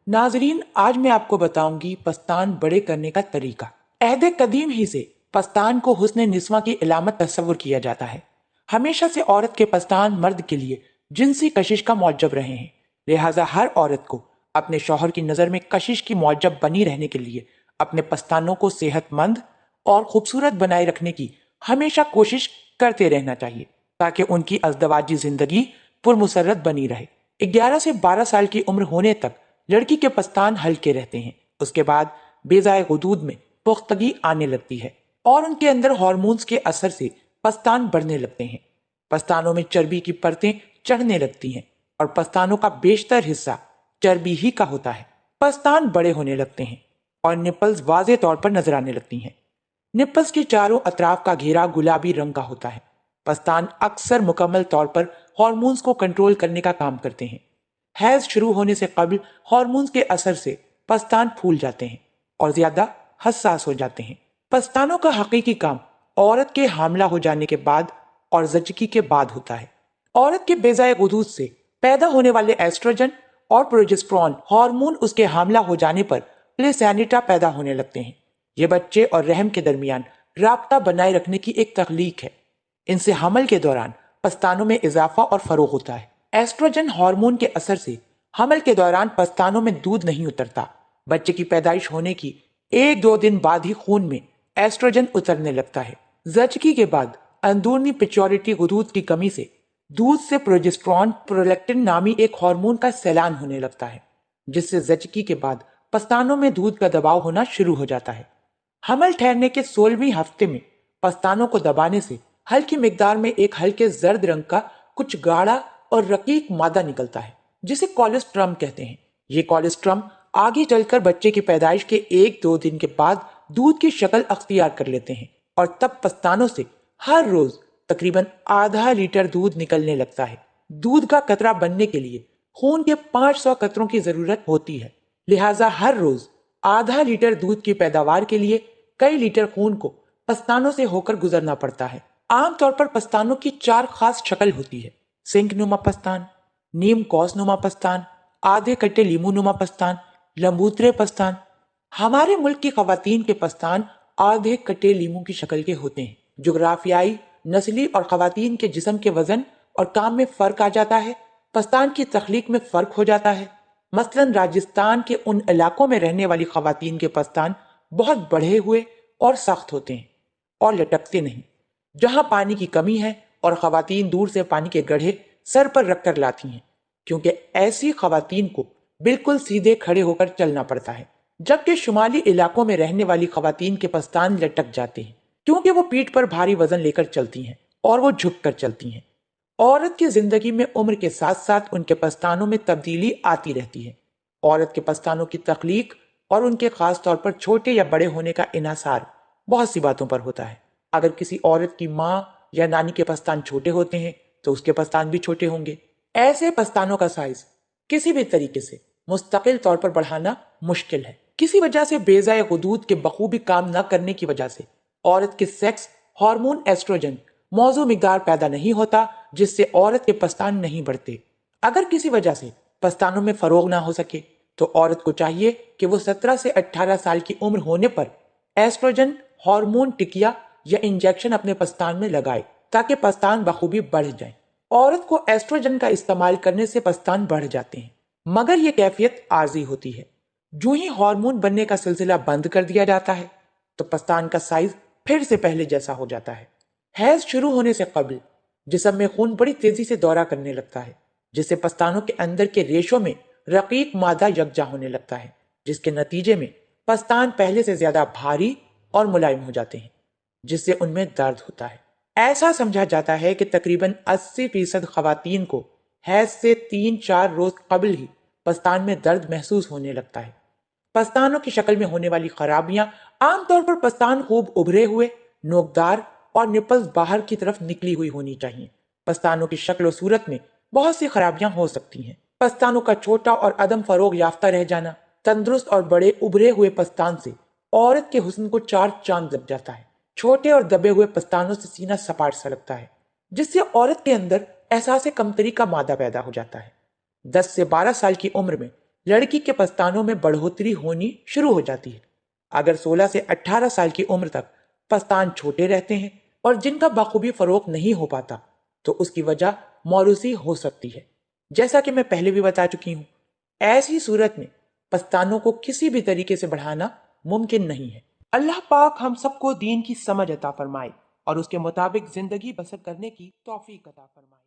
नाजरीन, आज मैं आपको बताऊंगी पस्तान बड़े करने का तरीका। अहद कदीम ही से पस्तान को हुस्न निस्वा की इलामत तस्वुर किया जाता है। हमेशा से औरत के पस्तान मर्द के लिए जिनसी कशिश का मौजब रहे हैं। लिहाजा हर औरत को अपने शौहर की नजर में कशिश की मौजब बनी रहने के लिए अपने पस्तानों को सेहतमंद और खूबसूरत बनाए रखने की हमेशा कोशिश करते रहना चाहिए, ताकि उनकी अज़दवाजी जिंदगी पुरमुसर्रत बनी रहे। 11 से 12 साल की उम्र होने तक लड़की के पस्तान हल्के रहते हैं। उसके बाद बेजाए गुदूद में पुख्तगी आने लगती है और उनके अंदर हार्मोन्स के असर से पस्तान बढ़ने लगते हैं। पस्तानों में चर्बी की परतें चढ़ने लगती हैं और पस्तानों का बेशतर हिस्सा चर्बी ही का होता है। पस्तान बड़े होने लगते हैं और निपल्स वाज़े तौर पर नजर आने लगती हैं। निपल्स के चारों अतराफ का घेरा गुलाबी रंग का होता है। पस्तान अक्सर मुकम्मल तौर पर हार्मोन्स को कंट्रोल करने का काम करते हैं। हैज शुरू होने से कबल हार्मोन्स के असर से पस्तान फूल जाते हैं और ज्यादा हसास हो जाते हैं। पस्तानों का हकीकी काम औरत के हामला हो जाने के बाद और जचकी के बाद होता है। औरत के बेजाए गुदूद से पैदा होने वाले एस्ट्रोजन और प्रोजेस्टेरोन हार्मोन उसके हामला हो जाने पर प्लेसेंटा पैदा होने लगते हैं। ये बच्चे और रहम के दरमियान राब्ता बनाए रखने की एक तकलीक है। इनसे हमल के दौरान पस्तानों में इजाफा और फरोग होता है। एस्ट्रोजन हार्मोन के असर से हमल के दौरान पस्तानों में दूध नहीं उतरता। बच्चे की पैदाइश होने की 1-2 दिन बाद ही खून में एस्ट्रोजन उतरने लगता है। जचकी के बाद अंदरूनी पिट्यूटरी गुदूद की कमी से दूध से प्रोजेस्टेरोन प्रोलैक्टिन नामी एक हार्मोन का सैलान होने लगता है, जिससे जचकी के बाद पस्तानों में दूध का दबाव होना शुरू हो जाता है। हमल ठहरने के 16वें हफ्ते में पस्तानों को दबाने से हल्की मिकदार में एक हल्के जर्द रंग का कुछ गाढ़ा और रकीक मादा निकलता है, जिसे कोलेस्ट्रम कहते हैं। ये कोलेस्ट्रम आगे चलकर बच्चे की पैदाइश के 1-2 दिन के बाद दूध की शक्ल अख्तियार कर लेते हैं और तब पस्तानों से हर रोज तकरीबन आधा लीटर दूध निकलने लगता है। दूध का कतरा बनने के लिए खून के 500 कतरों की जरूरत होती है। लिहाजा हर रोज आधा लीटर दूध की पैदावार के लिए कई लीटर खून को पस्तानों से होकर गुजरना पड़ता है। आमतौर पर पस्तानों की 4 खास शक्ल होती है: सिंक नुमा पस्तान, नीम कौस नुमा पस्तान, आधे कट्टे लीमू नुमा पस्तान, लंबूतरे पस्तान। हमारे मुल्क की खवातीन के पस्तान आधे कट्टे लीमू की शक्ल के होते हैं। जुग्राफियाई, नस्ली और खवातीन के जिस्म के वजन और काम में फर्क आ जाता है। पस्तान की तख्लीक में फर्क हो जाता है। मसलन राजस्थान के उन इलाकों में रहने वाली खवातीन के पस्तान बहुत बढ़े हुए और सख्त होते हैं और लटकते नहीं, जहां पानी की कमी है और खवातीन दूर से पानी के गड्ढे सर पर रखकर लाती हैं, क्योंकि ऐसी खवातीन को बिल्कुल सीधे खड़े होकर चलना पड़ता है। जबकि शुमाली इलाकों में रहने वाली खवातीन के पस्तान लटक जाते हैं, क्योंकि वो पीठ पर भारी वजन लेकर चलती हैं और वो झुक कर चलती हैं। औरत की जिंदगी में उम्र के साथ साथ उनके पस्तानों में तब्दीली आती रहती है। औरत के पस्तानों की तख्लीक और उनके खास तौर पर छोटे या बड़े होने का इन्हासार बहुत सी बातों पर होता है। अगर किसी औरत की माँ या नानी के पस्तान छोटे होते हैं तो उसके पस्तान भी छोटे होंगे। ऐसे पस्तानों का साइज किसी भी तरीके से मुस्तकिल तौर पर बढ़ाना मुश्किल है। किसी वजह से बेजाए गुदूद के बखूबी काम न करने की वजह से औरत के सेक्स हार्मोन एस्ट्रोजन मौजू मिकदार पैदा नहीं होता, जिससे औरत के पस्तान नहीं बढ़ते। अगर किसी वजह से पस्तानों में फरोग ना हो सके तो औरत को चाहिए कि वो 17 से 18 साल की उम्र होने पर एस्ट्रोजन हार्मोन टिकिया या इंजेक्शन अपने पस्तान में लगाए, ताकि पस्तान बखूबी बढ़ जाए। औरत को एस्ट्रोजन का इस्तेमाल करने से पस्तान बढ़ जाते हैं, मगर यह कैफियत आर्जी होती है। जो ही हार्मोन बनने का सिलसिला बंद कर दिया जाता है तो पस्तान का साइज फिर से पहले जैसा हो जाता है। हैज शुरू होने से कबल जिस्म में खून बड़ी तेजी से दौरा करने लगता है, जिससे पस्तानों के अंदर के रेशों में रकीक मादा यकजा होने लगता है, जिसके नतीजे में पस्तान पहले से ज्यादा भारी और मुलायम हो जाते हैं, जिससे उनमें दर्द होता है। ऐसा समझा जाता है कि तकरीबन 80% खवातीन को हैज से 3-4 रोज कबल ही पस्तान में दर्द महसूस होने लगता है। पस्तानों की शक्ल में होने वाली खराबियां आमतौर पर पस्तान खूब उभरे हुए, नोकदार और निपल्स बाहर की तरफ निकली हुई होनी चाहिए। पस्तानों की शक्ल और सूरत में बहुत सी खराबियां हो सकती हैं। पस्तानों का छोटा और अदम फरोग याफ्ता रह जाना। तंदुरुस्त और बड़े उभरे हुए पस्तान से औरत के हुस्न को 4 चांद लग जाता है। छोटे और दबे हुए पस्तानों से सीना सपाट सा लगता है, जिससे औरत के अंदर एहसास कमतरी का मादा पैदा हो जाता है। 10 से 12 साल की उम्र में لڑکی کے پستانوں میں بڑھوتری ہونی شروع ہو جاتی ہے۔ اگر 16 سے 18 سال کی عمر تک پستان چھوٹے رہتے ہیں اور جن کا بخوبی فروغ نہیں ہو پاتا تو اس کی وجہ موروثی ہو سکتی ہے، جیسا کہ میں پہلے بھی بتا چکی ہوں۔ ایسی صورت میں پستانوں کو کسی بھی طریقے سے بڑھانا ممکن نہیں ہے۔ اللہ پاک ہم سب کو دین کی سمجھ عطا فرمائے اور اس کے مطابق زندگی بسر کرنے کی توفیق عطا فرمائے۔